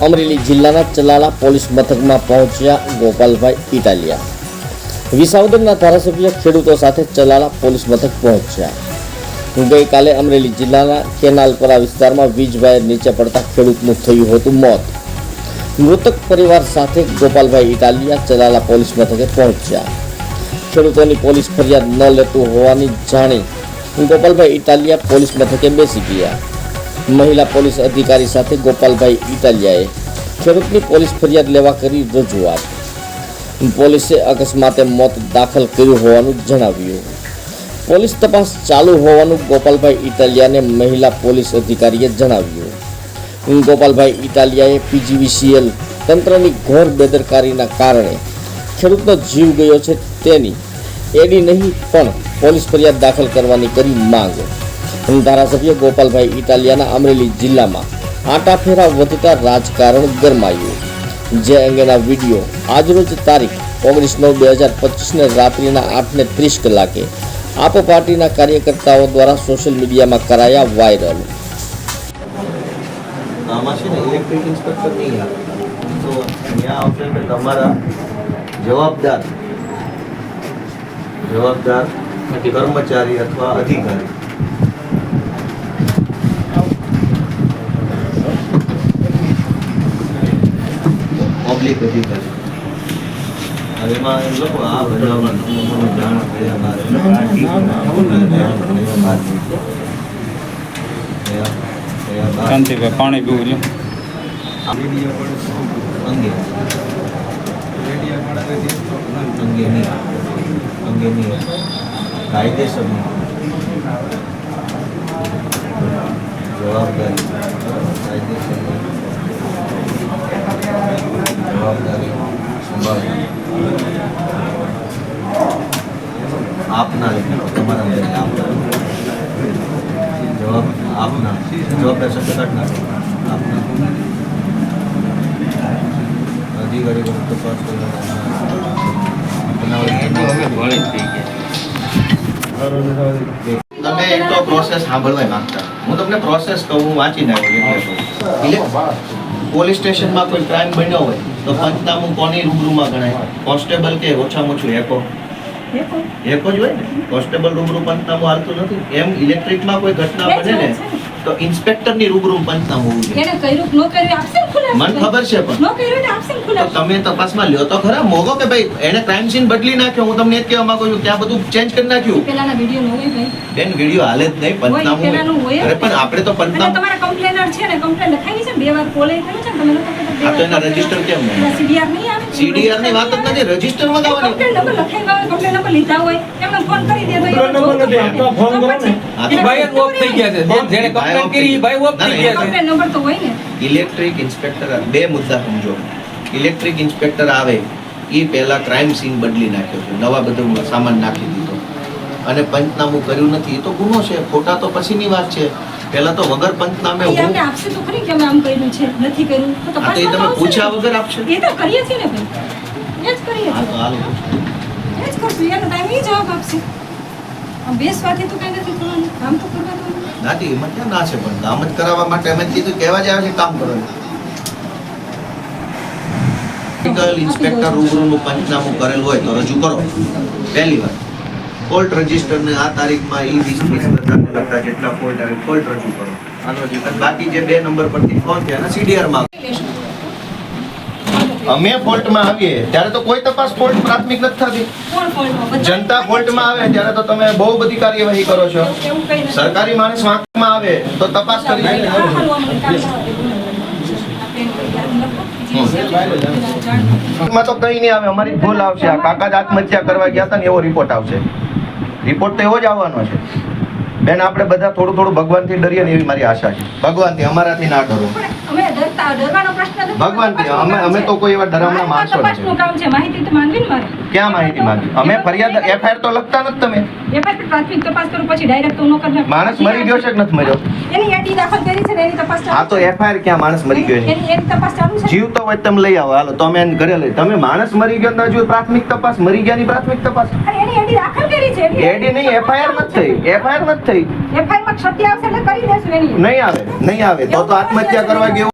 અમરેલી જિલ્લાના ચલાલા પોલીસ મથકમાં પહોંચ્યા ગોપાલભાઈ ઇટાલિયા। વિસાવદરના ધારાસભ્ય ખેડૂતો સાથે ચલાલા પોલીસ મથક પહોંચ્યા। ગઈકાલે અમરેલી જિલ્લાના કેનાલપરા વિસ્તારમાં વીજ વાયર નીચે પડતા ખેડૂતનું થયું હતું મોત। મૃતક પરિવાર સાથે ગોપાલભાઈ ઇટાલિયા ચલાલા પોલીસ મથકે પહોંચ્યા। ખેડૂતોની પોલીસ ફરિયાદ ન લેતું હોવાની જાણી ગોપાલભાઈ ઇટાલિયા પોલીસ મથકે બેસી ગયા। મહિલા પોલીસ અધિકારી સાથે ગોપાલભાઈ ઇટાલિયાએ ખેડૂતની પોલીસ ફરિયાદ લેવા કરી રજૂઆત। પોલીસે અકસ્માતે મોત દાખલ કર્યું હોવાનું જણાવ્યું। પોલીસ તપાસ ચાલુ હોવાનું ગોપાલભાઈ ઇટાલિયાને મહિલા પોલીસ અધિકારીએ જણાવ્યું। ગોપાલભાઈ ઇટાલિયાએ પીજીવીસીએલ તંત્રની ઘોર બેદરકારીના કારણે ખેડૂતનો જીવ ગયો છે તેની એડી નહીં પણ પોલીસ ફરિયાદ દાખલ કરવાની કરી માંગ। ધારાસભ્ય ગોપાલભાઈ ઇટાલિયાના અમરેલી જિલ્લામાં આંટાફેરા વધતા રાજકારણ ગરમાયું। જે અંગેના વિડીયો આજરોજ તારીખ 19/9/2025ને રાત્રિના 8:30 કલાકે આપ પાર્ટીના કાર્યકર્તાઓ દ્વારા સોશિયલ મીડિયામાં કરાયા વાયરલ। આમાં છે ને ઇલેક્ટ્રિક ઇન્સ્પેક્ટર નહીં આવે તો ત્યાં આવશે કે તમારા જવાબદાર કર્મચારી અથવા અધિકારી પબ્લિક અધિકારી એમાં એમ લોકો આ બનાવમાં જાણ શાંતિભાઈ પાણી પીવું છે અંગેની કાયદેસર જવાબદારી સંભાળવી આપના તમારા આપના જવાબદાર શબ્દ કાઢના આપના અધિકારીઓ તપાસ તમે એક તો પ્રોસેસ સાંભળવા માંગતા હું તમને પ્રોસેસ કહું હું વાંચીને આવ્યો પોલીસ સ્ટેશનમાં કોઈ ક્રાઇમ બન્યો હોય તો પંચનામું કોની રૂબરૂમાં ગણાય કોન્સ્ટેબલ કે ઓછામાં ઓછું એકો જ હોય ને કોન્સ્ટેબલ રૂબરૂ પંચનામું હાલતું નથી એમ ઇલેક્ટ્રિકમાં કોઈ ઘટના બને ને તો ઇન્સ્પેક્ટરની રૂબરૂ પંચનામું હોવું જોઈએ મને ખબર છે પણ તો તમે તપાસમાં લ્યો તો ખરા મોગો કે ભાઈ એને ક્રાઇમ સીન બદલી નાખ્યો હું તમને એ જ કહેવા માંગુ છું ત્યાં બધું ચેન્જ કરી નાખ્યું બેન વિડીયો હાલે જ નહીં પંચનામું અરે પણ આપણે તો પંચનામું તમારા કમ્પ્લેનર છે ને કમ્પ્લેન લખાવી છે 2 વાર કોલે કર્યું છે તમે લોકો આ તો એના રજિસ્ટર કેમ નહીં સીડીઆર નહીં આવે સીડીઆર ની વાત જ નથી રજિસ્ટર માં આવવાની કમ્પ્લેન નંબર લખાવ્યા હોય કમ્પ્લેન નંબર લીધા હોય એમને ફોન કરી દે તો ફોન કરો ને ભાઈ ઓફ થઈ ગયા છે જેને કમ્પ્લેન કરી ભાઈ ઓફ થઈ ગયા છે કમ્પ્લેન નંબર તો હોય ને ઇલેક્ટ્રિક ઇન્સ્પેક્ટર બે મુદ્દા સમજો ઇલેક્ટ્રિક ઇન્સ્પેક્ટર આવે એ પહેલા ક્રાઇમ સીન બદલી નાખ્યો છે નવા બધું સામાન નાખી દીધો અને પંચનામું કર્યું નથી એ તો ગુનો છે ખોટા તો પછીની વાત છે પહેલા તો વગર પંચનામે હું આપણે આપશે તો ખરી કે અમે આમ કર્યું છે નથી કર્યું તો તપાસ તો તમે પૂછ્યા વગર આપશે એ તો કરીએ છીએ ને ભાઈ એ જ કરીએ હા તો હાલ એ જ કરશું એનો ટાઈમ એ જવાબ આપશે આમ બેસવાથી તો કઈ નથી કરવાનું કામ તો કરવાનું નાથી એમાં ક્યાં ના છે પણ કામ જ કરાવવા માટે અમે કીધું કહેવા જ આવે છે કામ કરો ઇન્સ્પેક્ટર રૂબરૂનું પંચનામું કરેલ હોય તો રજૂ કરો પહેલી વાર ફોલ્ટ રજિસ્ટરને આ તારીખમાં ઈ 20 લગતા જેટલા ફોલ્ટ આવે ફોલ્ટ રજૂ કરો આનો બાકી જે 2 નંબર પરથી ફોન છે અને સીડીઆર માં અમે ફોલ્ટમાં આવીએ ત્યારે તો કોઈ તપાસ ફોલ્ટ પ્રાથમિક નથી થતી જનતા ફોલ્ટમાં આવે ત્યારે તો તમે બહુ બધી કાર્યવાહી કરો છો સરકારી માણસ વાંકમાં આવે તો તપાસ કરી માં તો કઈ નહીં આવે અમારી ભૂલ આવશે આ કાકા જ આત્મહત્યા કરવા ગયા હતા ને એવો રિપોર્ટ આવશે રિપોર્ટ તો એવો જ આવવાનો છે બેન આપણે બધા થોડું થોડું ભગવાનથી ડરીએ ને એવી મારી આશા છે ભગવાનથી અમારાથી ના ડરો ભગવાનથી અમે તો કોઈ એવા ડરામણા માણસો નથી ક્યાં માહિતી માંગી અમે ફરિયાદ એફઆઈઆર તો લખતા નથી તમે પ્રાથમિક તપાસ કરો પછી ડાયરેક્ટ તો ન કરી માણસ મરી ગયો છે કે નથી મર્યો એની એડી દાખલ કરી છે ને એની તપાસ ચાલુ હા તો એફઆઈઆર ક્યાં માણસ મરી ગયો એની તપાસ ચાલુ છે જીવ તો હોય તમે લઈ આવો હાલો તો અમે એને ઘરે લઈ તમે માણસ મરી ગયો તો જો પ્રાથમિક તપાસ મરી ગયાની પ્રાથમિક તપાસ એની એડી દાખલ કરી છે એડી નહીં એફઆઈઆર નથી થઈ એફઆઈઆર નથી થઈ એફઆઈઆર માં ક્ષતિ આવશે એટલે કરી દેશું એની નહીં આવે તો આત્મહત્યા કરવા ગયો